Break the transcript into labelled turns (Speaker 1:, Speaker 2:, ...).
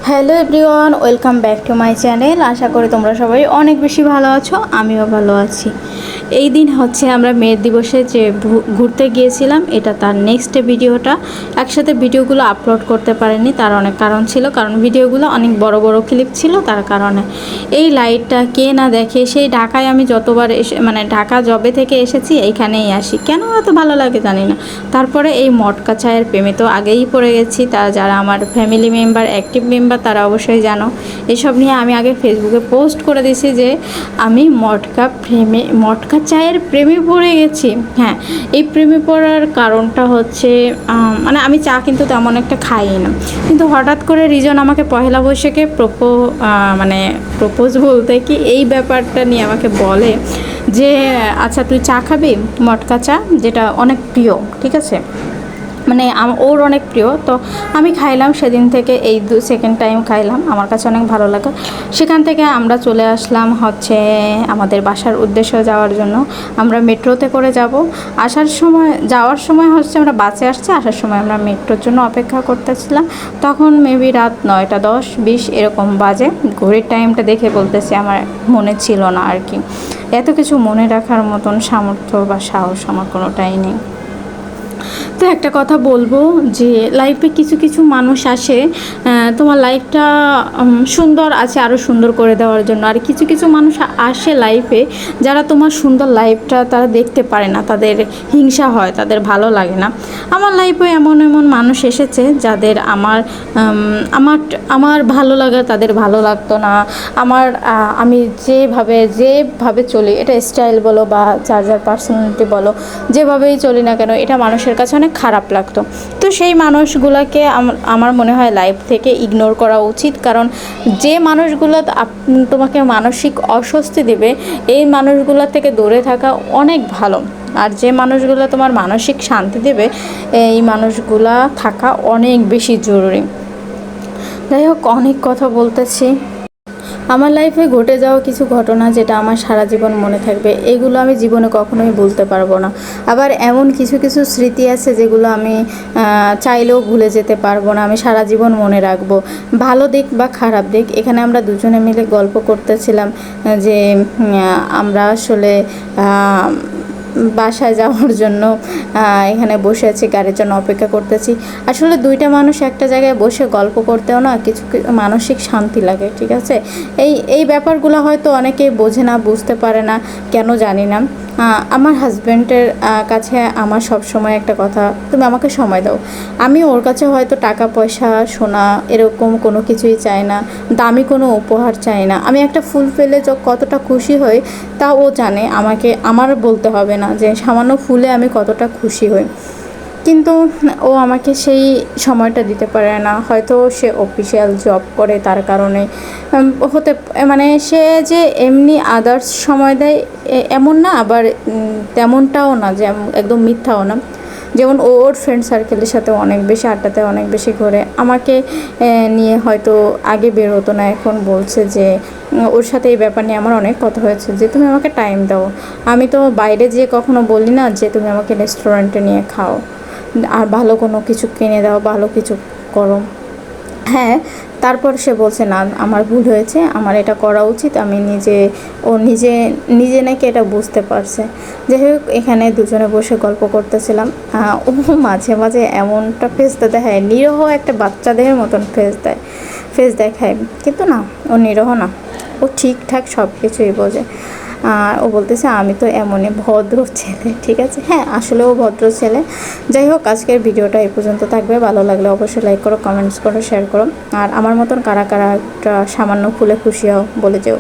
Speaker 1: Hello everyone, welcome back to my channel. আশা করি তোমরা সবাই অনেক বেশি ভালো আছো, আমিও ভালো আছি। এই দিন হচ্ছে আমরা মেয়ের দিবসে যে ঘুরতে গিয়েছিলাম, এটা তার নেক্সট ভিডিওটা। একসাথে ভিডিওগুলো আপলোড করতে পারিনি, তার অনেক কারণ ছিল, কারণ ভিডিওগুলো অনেক বড় বড় ক্লিপ ছিল, তার কারণে। এই লাইটটা কে না দেখে, সেই ঢাকায় আমি যতবার ঢাকা জবে থেকে এসেছি এইখানেই আসি, কেন এত ভালো লাগে জানি না। তারপরে এই মটকা চায়ের প্রেমে তো আগেই পড়ে গেছি। তারা যারা আমার ফ্যামিলি মেম্বার, অ্যাক্টিভ মেম্বার, তারা অবশ্যই জানো। এসব নিয়ে আমি আগে ফেসবুকে পোস্ট করে দিয়েছি যে আমি মটকা চায়ের প্রেমে পড়ে গেছি। হ্যাঁ, এই প্রেমে পড়ার কারণটা হচ্ছে আমি চা কিন্তু তেমন একটা খাই না, কিন্তু হঠাৎ করে রিজন আমাকে পহেলা বৈশাখে প্রপোজ বলতে কি এই ব্যাপারটা নিয়ে আমাকে বলে যে আচ্ছা তুই চা খাবি, মটকা চা, যেটা অনেক প্রিয়, ঠিক আছে, ওর অনেক প্রিয়। তো আমি খাইলাম, সেদিন থেকে এই সেকেন্ড টাইম খাইলাম, আমার কাছে অনেক ভালো লাগে। সেখান থেকে আমরা চলে আসলাম হচ্ছে আমাদের বাসার উদ্দেশ্যে যাওয়ার জন্য। আমরা মেট্রোতে করে যাব। যাওয়ার সময় হচ্ছে আমরা বাসে আসছি, আসার সময় আমরা মেট্রোর জন্য অপেক্ষা করতেছিলাম। তখন মেবি রাত 9টা 10, 20 এরকম বাজে। ঘড়ির টাইমটা দেখে বলতেছি, আমার মনে ছিল না আর কি। এত কিছু মনে রাখার মতন সামর্থ্য বা সাহস আমার কোনোটাই নেই। তো একটা কথা বলবো যে লাইফে কিছু কিছু মানুষ আসে তোমার লাইফটা সুন্দর আছে আরও সুন্দর করে দেওয়ার জন্য, আর কিছু কিছু মানুষ আসে লাইফে যারা তোমার সুন্দর লাইফটা তারা দেখতে পারে না, তাদের হিংসা হয়, তাদের ভালো লাগে না। আমার লাইফে এমন এমন মানুষ এসেছে যাদের আমার ভালো লাগা তাদের ভালো লাগতো না। আমি যেভাবে চলি, এটা স্টাইল বলো বা যার পার্সোনালিটি বলো, যেভাবেই চলি না কেন, এটা মানুষের কাছে অনেক খারাপ লাগতো। তো সেই মানুষগুলোকে আমার মনে হয় লাইফ থেকে ইগনোর করা উচিত, কারণ যে মানুষগুলো তোমাকে মানসিক অস্বস্তি দেবে, এই মানুষগুলো থেকে দূরে থাকা অনেক ভালো। আর যে মানুষগুলো তোমার মানসিক শান্তি দেবে, এই মানুষগুলা থাকা অনেক বেশি জরুরি। যাই হোক, অনেক কথা বলতেছি। আমার লাইফে ঘটে যাওয়া কিছু ঘটনা যেটা আমার সারা জীবন মনে থাকবে, এগুলো আমি জীবনে কখনোই ভুলতে পারবো না। আবার এমন কিছু কিছু স্মৃতি আছে যেগুলো আমি চাইলেও ভুলে যেতে পারবো না, আমি সারা জীবন মনে রাখবো। ভালো দিক বা খারাপ দিক, এখানে আমরা দুজনে মিলে গল্প করতেছিলাম যে আমরা আসলে বাসায় যাওয়ার জন্য এখানে বসে আছি, গাড়ির জন্য অপেক্ষা করতেছি। আসলে দুইটা মানুষ একটা জায়গায় বসে গল্প করতেও না কিছু মানসিক শান্তি লাগে, ঠিক আছে। এই ব্যাপারগুলো হয়তো অনেকেই বোঝে না, বুঝতে পারে না, কেন জানি না। আমার হাজব্যান্ডের কাছে আমার সব সময় একটা কথা, তুমি আমাকে সময় দাও। আমি ওর কাছে হয়তো টাকা পয়সা, সোনা, এরকম কোনো কিছুই চাই না, দামি কোনো উপহার চাই না। আমি একটা ফুল পেলে কতটা খুশি হই তা ও জানে, আমার বলতে হবে না যে সামান্য ফুলে আমি কতটা খুশি হই। কিন্তু ও আমাকে সেই সময়টা দিতে পারে না, হয়তো সে অফিসিয়াল জব করে, তার কারণে সে যে এমনি আদার্স সময় দেয় এমন না, আবার তেমনটাও না যে একদম মিথ্যাও না। যেমন ওর ফ্রেন্ড সার্কেলের সাথে অনেক বেশি আড্ডাতে, অনেক বেশি ঘোরে। আমাকে নিয়ে হয়তো আগে বের হতো না, এখন বলছে যে ওর সাথে এই ব্যাপার নিয়ে আমার অনেক কথা হয়েছে যে তুমি আমাকে টাইম দাও। আমি তো বাইরে যেয়ে কখনো বলি না যে তুমি আমাকে রেস্টুরেন্টে নিয়ে খাও আর ভালো কোনো কিছু কিনে দাও, ভালো কিছু করো। হ্যাঁ, তারপর সে বলছে না, আমার ভুল হয়েছে, আমার এটা করা উচিত। আমি নিজে নাকি এটা বুঝতে পারছে। যাই হোক, এখানে দুজনে বসে গল্প করতেছিলাম। ও মাঝে মাঝে এমনটা ফেস দেখায়, নিরহ একটা বাচ্চাদের মতন ফেস দেখায়, কিন্তু না, ও নিরহ না, ও ঠিকঠাক সব কিছুই বোঝে। ও বলতেছে আমি তো এমনই ভদ্র ছেলে, ঠিক আছে। হ্যাঁ, আসলেও ভদ্র ছেলে। যাই হোক, আজকের ভিডিওটা এই পর্যন্ত থাকবে। ভালো লাগলে অবশ্যই লাইক করো, কমেন্টস করো, শেয়ার করো। আর আমার মতন কারা কারা একটা সামান্য ফুলে খুশি হও বলে যেও।